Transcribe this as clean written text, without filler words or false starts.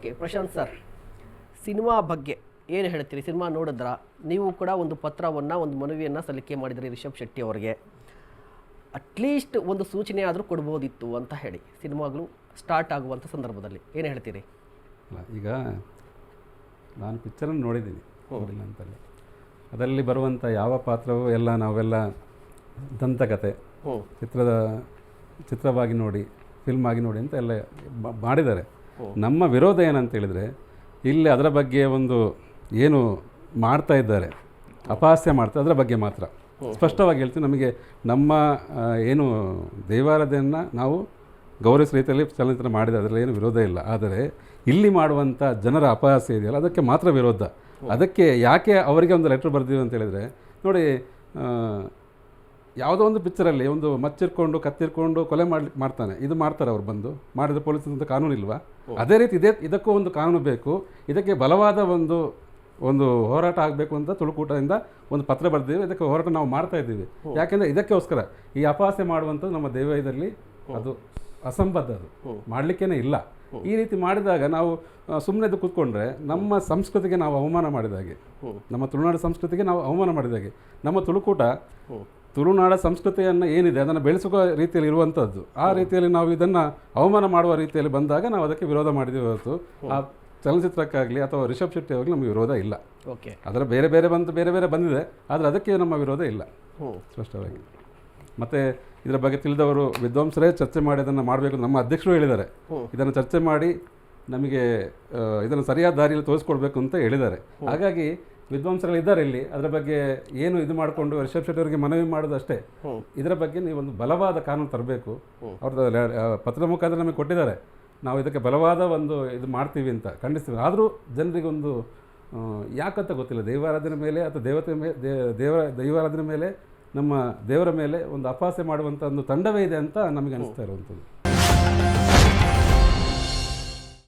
Okay, Prashant sir, cinema ಬಗ್ಗೆ ಏನು ಹೇಳ್ತೀರಿ? ಸಿನಿಮಾ ನೋಡಿದ್ರ? ನೀವು ಕೂಡ ಒಂದು ಪತ್ರವನ್ನು, ಒಂದು ಮನವಿಯನ್ನು ಸಲ್ಲಿಕೆ ಮಾಡಿದ್ರಿ ರಿಷಬ್ ಶೆಟ್ಟಿ ಅವರಿಗೆ. ಅಟ್ಲೀಸ್ಟ್ ಒಂದು ಸೂಚನೆ ಆದರೂ ಕೊಡ್ಬೋದಿತ್ತು ಅಂತ ಹೇಳಿ, ಸಿನಿಮಾಗಳು ಸ್ಟಾರ್ಟ್ ಆಗುವಂಥ ಸಂದರ್ಭದಲ್ಲಿ ಏನು ಹೇಳ್ತೀರಿ? ಈಗ ನಾನು ಪಿಕ್ಚರನ್ನು ನೋಡಿದ್ದೀನಿ, ನೋಡಿಲ್ಲ ಅಂತಲ್ಲ, ಅದರಲ್ಲಿ ಬರುವಂಥ ಯಾವ ಪಾತ್ರವೂ ಎಲ್ಲ ನಾವೆಲ್ಲ ದಂತಕತೆ ಚಿತ್ರವಾಗಿ ನೋಡಿ, ಫಿಲ್ಮ್ ಆಗಿ ನೋಡಿ ಅಂತ ಎಲ್ಲ ಮಾಡಿದ್ದಾರೆ. ನಮ್ಮ ವಿರೋಧ ಏನಂತ ಹೇಳಿದರೆ, ಇಲ್ಲಿ ಅದರ ಬಗ್ಗೆ ಒಂದು ಏನು ಮಾಡ್ತಾ ಇದ್ದಾರೆ, ಅಪಹಾಸ್ಯ ಮಾಡ್ತಾರೆ, ಅದರ ಬಗ್ಗೆ ಮಾತ್ರ ಸ್ಪಷ್ಟವಾಗಿ ಹೇಳ್ತೀವಿ. ನಮಗೆ ನಮ್ಮ ಏನು ದೈವಾರಾಧನೆಯನ್ನು ನಾವು ಗೌರವಿಸುವ ರೀತಿಯಲ್ಲಿ ಚಲನಚಿತ್ರ ಮಾಡಿದೆ, ಅದರಲ್ಲಿ ಏನು ವಿರೋಧ ಇಲ್ಲ. ಆದರೆ ಇಲ್ಲಿ ಮಾಡುವಂಥ ಜನರ ಅಪಹಾಸ್ಯ ಇದೆಯಲ್ಲ, ಅದಕ್ಕೆ ಮಾತ್ರ ವಿರೋಧ. ಅದಕ್ಕೆ ಯಾಕೆ ಅವರಿಗೆ ಒಂದು ಲೆಟ್ರ್ ಬರೆದಿವಿ ಅಂತ ಹೇಳಿದರೆ, ನೋಡಿ, ಯಾವುದೋ ಒಂದು ಪಿಕ್ಚರಲ್ಲಿ ಒಂದು ಮಚ್ಚಿರ್ಕೊಂಡು ಕತ್ತಿರ್ಕೊಂಡು ಕೊಲೆ ಮಾಡ್ತಾನೆ, ಇದು ಮಾಡ್ತಾರೆ ಅವ್ರು ಬಂದು ಮಾಡಿದ್ರೆ ಪೊಲೀಸ್ ಅಂತ ಕಾನೂನು ಇಲ್ವಾ? ಅದೇ ರೀತಿ ಇದಕ್ಕೂ ಒಂದು ಕಾನೂನು ಬೇಕು. ಇದಕ್ಕೆ ಬಲವಾದ ಒಂದು ಹೋರಾಟ ಆಗಬೇಕು ಅಂತ ತುಳುಕೂಟದಿಂದ ಒಂದು ಪತ್ರ ಬರೆದಿದ್ದೀವಿ. ಇದಕ್ಕೆ ಹೋರಾಟ ನಾವು ಮಾಡ್ತಾ ಇದ್ದೀವಿ. ಯಾಕೆಂದರೆ ಇದಕ್ಕೋಸ್ಕರ ಈ ಅಪಹಾಸ್ಯ ಮಾಡುವಂಥದ್ದು ನಮ್ಮ ದೈವದಲ್ಲಿ ಅದು ಅಸಂಬದ್ಧ, ಅದು ಮಾಡಲಿಕ್ಕೇ ಇಲ್ಲ. ಈ ರೀತಿ ಮಾಡಿದಾಗ ನಾವು ಸುಮ್ಮನೆ ಕೂತ್ಕೊಂಡ್ರೆ ನಮ್ಮ ಸಂಸ್ಕೃತಿಗೆ ನಾವು ಅವಮಾನ ಮಾಡಿದಾಗೆ, ನಮ್ಮ ತುಳುನಾಡು ಸಂಸ್ಕೃತಿಗೆ ನಾವು ಅವಮಾನ ಮಾಡಿದಾಗೆ. ನಮ್ಮ ತುಳುಕೂಟ ತುಳುನಾಡ ಸಂಸ್ಕೃತಿಯನ್ನು ಏನಿದೆ ಅದನ್ನು ಬೆಳೆಸುವ ರೀತಿಯಲ್ಲಿ ಇರುವಂಥದ್ದು. ಆ ರೀತಿಯಲ್ಲಿ ನಾವು ಇದನ್ನು ಅವಮಾನ ಮಾಡುವ ರೀತಿಯಲ್ಲಿ ಬಂದಾಗ ನಾವು ಅದಕ್ಕೆ ವಿರೋಧ ಮಾಡಿದ್ದೀವಿ ಹೊರತು ಆ ಚಲನಚಿತ್ರಕ್ಕಾಗಲಿ ಅಥವಾ ರಿಷಬ್ ಶೆಟ್ಟಿ ಅವರಿಗೆ ನಮಗೆ ವಿರೋಧ ಇಲ್ಲ. ಓಕೆ, ಅದರ ಬೇರೆ ಬೇರೆ ಬಂದಿದೆ, ಆದರೆ ಅದಕ್ಕೆ ನಮ್ಮ ವಿರೋಧ ಇಲ್ಲ ಸ್ಪಷ್ಟವಾಗಿ. ಮತ್ತು ಇದರ ಬಗ್ಗೆ ತಿಳಿದವರು ವಿದ್ವಾಂಸರೇ ಚರ್ಚೆ ಮಾಡಿ ಅದನ್ನು ಮಾಡಬೇಕು. ನಮ್ಮ ಅಧ್ಯಕ್ಷರು ಹೇಳಿದ್ದಾರೆ, ಇದನ್ನು ಚರ್ಚೆ ಮಾಡಿ ನಮಗೆ ಇದನ್ನು ಸರಿಯಾದ ದಾರಿಯಲ್ಲಿ ತೋರಿಸ್ಕೊಡ್ಬೇಕು ಅಂತ ಹೇಳಿದ್ದಾರೆ. ಹಾಗಾಗಿ ವಿದ್ವಾಂಸಗಳಿದ್ದಾರೆ ಇಲ್ಲಿ. ಅದರ ಬಗ್ಗೆ ಏನು ಇದು ಮಾಡಿಕೊಂಡು ರಿಷಬ್ ಶೆಟ್ಟಿ ಅವರಿಗೆ ಮನವಿ ಮಾಡೋದು ಅಷ್ಟೇ. ಇದರ ಬಗ್ಗೆ ನೀವೊಂದು ಬಲವಾದ ಕಾನೂನು ತರಬೇಕು. ಅವ್ರದ್ದು ಪತ್ರ ಮುಖಾಂತರ ನಮಗೆ ಕೊಟ್ಟಿದ್ದಾರೆ, ನಾವು ಇದಕ್ಕೆ ಬಲವಾದ ಒಂದು ಇದು ಮಾಡ್ತೀವಿ ಅಂತ ಖಂಡಿಸ್ತೀವಿ. ಆದರೂ ಜನರಿಗೊಂದು ಯಾಕಂತ ಗೊತ್ತಿಲ್ಲ, ದೈವಾರಾಧನೆ ಮೇಲೆ ಅಥವಾ ದೈವಾರಾಧನೆ ಮೇಲೆ, ನಮ್ಮ ದೇವರ ಮೇಲೆ ಒಂದು ಅಪಹಾಸ್ಯ ಮಾಡುವಂಥ ಒಂದು ತಂಡವೇ ಇದೆ ಅಂತ ನಮಗೆ ಅನಿಸ್ತಾ ಇರುವಂಥದ್ದು.